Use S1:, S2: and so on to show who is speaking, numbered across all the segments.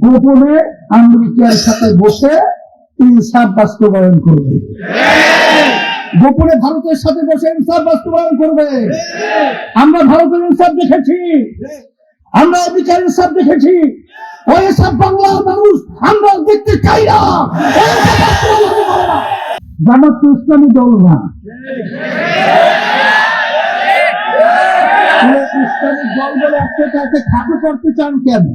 S1: গোপনে আমেরিকার সাথে বসে ইনসাফ বাস্তবায়ন করবে, গোপনে ভারতের সাথে বসে ইনসাফ বাস্তবায়ন করবে। আমরা ভারতের ইনসাফ দেখেছি, আমরা আমেরিকার ইনসাফ দেখেছি। ওই সব বাংলার মানুষ আমরা দেখতে চাই না। জামাত তো ইসলামী দল না, ইসলামিক দল বলে একটা খাটো করতে চান কেন?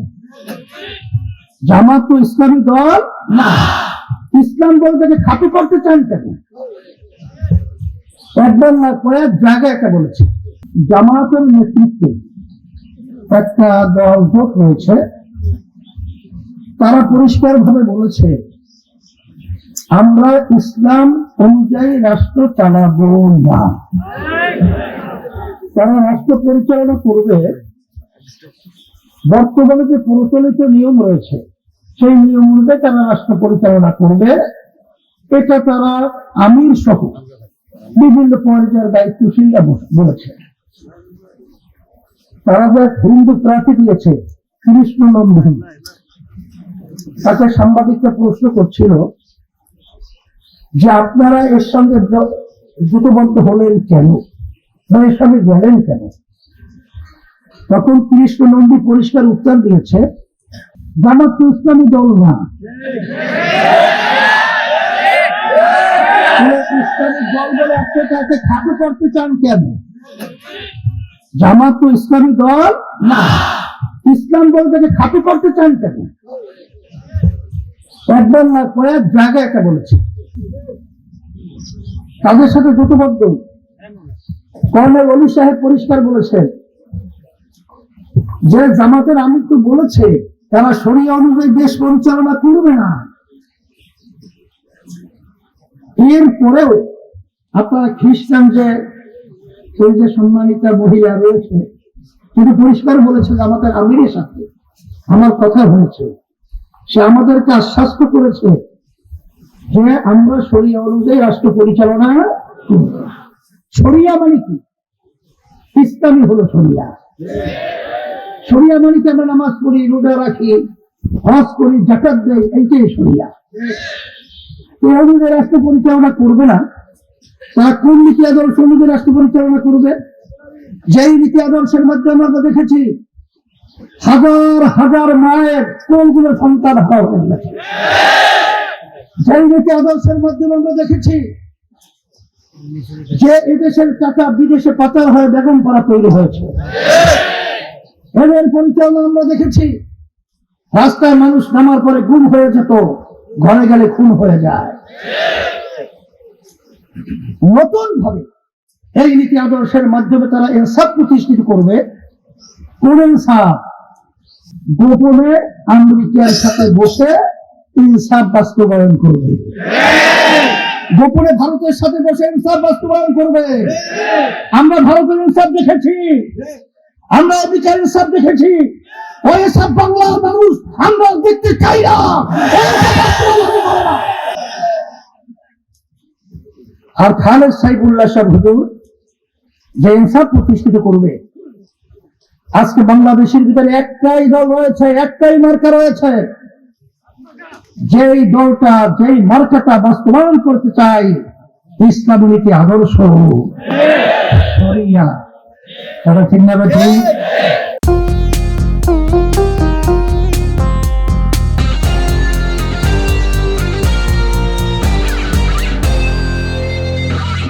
S1: জামাত তো ইসলামী দল না, ইসলাম বলতে খাটো করতে চান কেন? একবার না কয়েক জায়গায় একটা বলেছে, জামাতের নেতৃত্বে একটা দল জোট রয়েছে, তারা পরিষ্কার ভাবে বলেছে আমরা ইসলাম অনুযায়ী রাষ্ট্র চালাবো না। তারা রাষ্ট্র পরিচালনা করবে বর্তমানে যে প্রচলিত নিয়ম রয়েছে সেই নিয়ম অনুযায়ী তারা রাষ্ট্র পরিচালনা করবে। এটা তারা আমির সহ বিভিন্ন পর্যায়ের দায়িত্বশীলরা বলেছে। তারা যে হিন্দু প্রার্থী দিয়েছে কৃষ্ণ নন্দী, তাকে সাংবাদিকরা প্রশ্ন করছিল যে আপনারা এর সঙ্গে জোটবদ্ধ হলেন কেন বা এর সঙ্গে গেলেন কেন? তখন কৃষ্ণ নন্দী পরিষ্কার উত্তর দিয়েছে, জামাত তো ইসলামী দল না, ইসলামিক দল বলে একটা খাটো করতে চান কেন? জামাত তো ইসলামী দল না, ইসলাম বলতে খাটো করতে চান কেন? একবার না কয়েক জায়গায় একটা বলেছে। তাদের সাথে জোটবদ্ধ কর্নেল অলি সাহেব পরিষ্কার বলেছেন যে জামাতের আমির তো বলেছে তারা শরিয়া অনুযায়ী দেশ পরিচালনা করবে না। এরপরেও আপনারা খ্রিস্টান যে ওই যে সম্মানিতা মহিলা রয়েছে তিনি পরিষ্কার বলেছে যে আমাদের আমিরের সাথে আমার কথা হয়েছে, সে আমাদেরকে আশ্বস্ত করেছে যে আমরা শরিয়া অনুযায়ী রাষ্ট্র পরিচালনা করব। শরিয়া মানে কি? ইসলামী হলো শরিয়া। শরিয়া মানে কি আমরা নামাজ পড়ি, রোজা রাখি, হজ করি, যাকাত দেই, এইটাই শরিয়া। এই অনুযায়ী রাষ্ট্র পরিচালনা করবে না। তারা কোন নীতি আদর্শ অনুযায়ী রাষ্ট্র পরিচালনা করবে? যেই নীতি আদর্শের মাধ্যমে আমরা দেখেছি হাজার হাজার মায়ের কোনগুলো সন্তান হারা হয়ে গেছে, যেই নীতি আদর্শের মাধ্যমে আমরা দেখেছি যে এদেশের টাকা বিদেশে পাচার হয়ে বেগম পাড়া তৈরি হয়েছে, এদের পরিচালনা আমরা দেখেছি রাস্তায় মানুষ নামার পরে গুম হয়ে যেত, ঘরে গেলে খুন হয়ে যায়। নতুন ভাবে এই নীতি আদর্শের মাধ্যমে তারা ইনসাফ প্রতিষ্ঠিত করবে। কোন ইনসাফ? গোপনে আমেরিকার সাথে বসে ইনসাফ বাস্তবায়ন করবে, গোপনে ভারতের সাথে বসে ইনসাফ বাস্তবায়ন করবে। আমরা ভারতের ইনসাফ দেখেছি, আমরা আমেরিকার ইনসাফ দেখেছি। ওই সব বাংলার মানুষ আমরা দেখতে চাই না। আর খালেদ সাইফুল্লাহ সাহেব হুজুর যে ইনসাফ প্রতিষ্ঠিত করবে, আজকে বাংলাদেশের ভিতরে একটাই দল রয়েছে, একটাই মার্কা রয়েছে, যেই দলটা যেই মার্কাটা বাস্তবায়ন করতে চাই ইসলামী নীতি আদর্শ শরিয়া। তারা ঠিক না?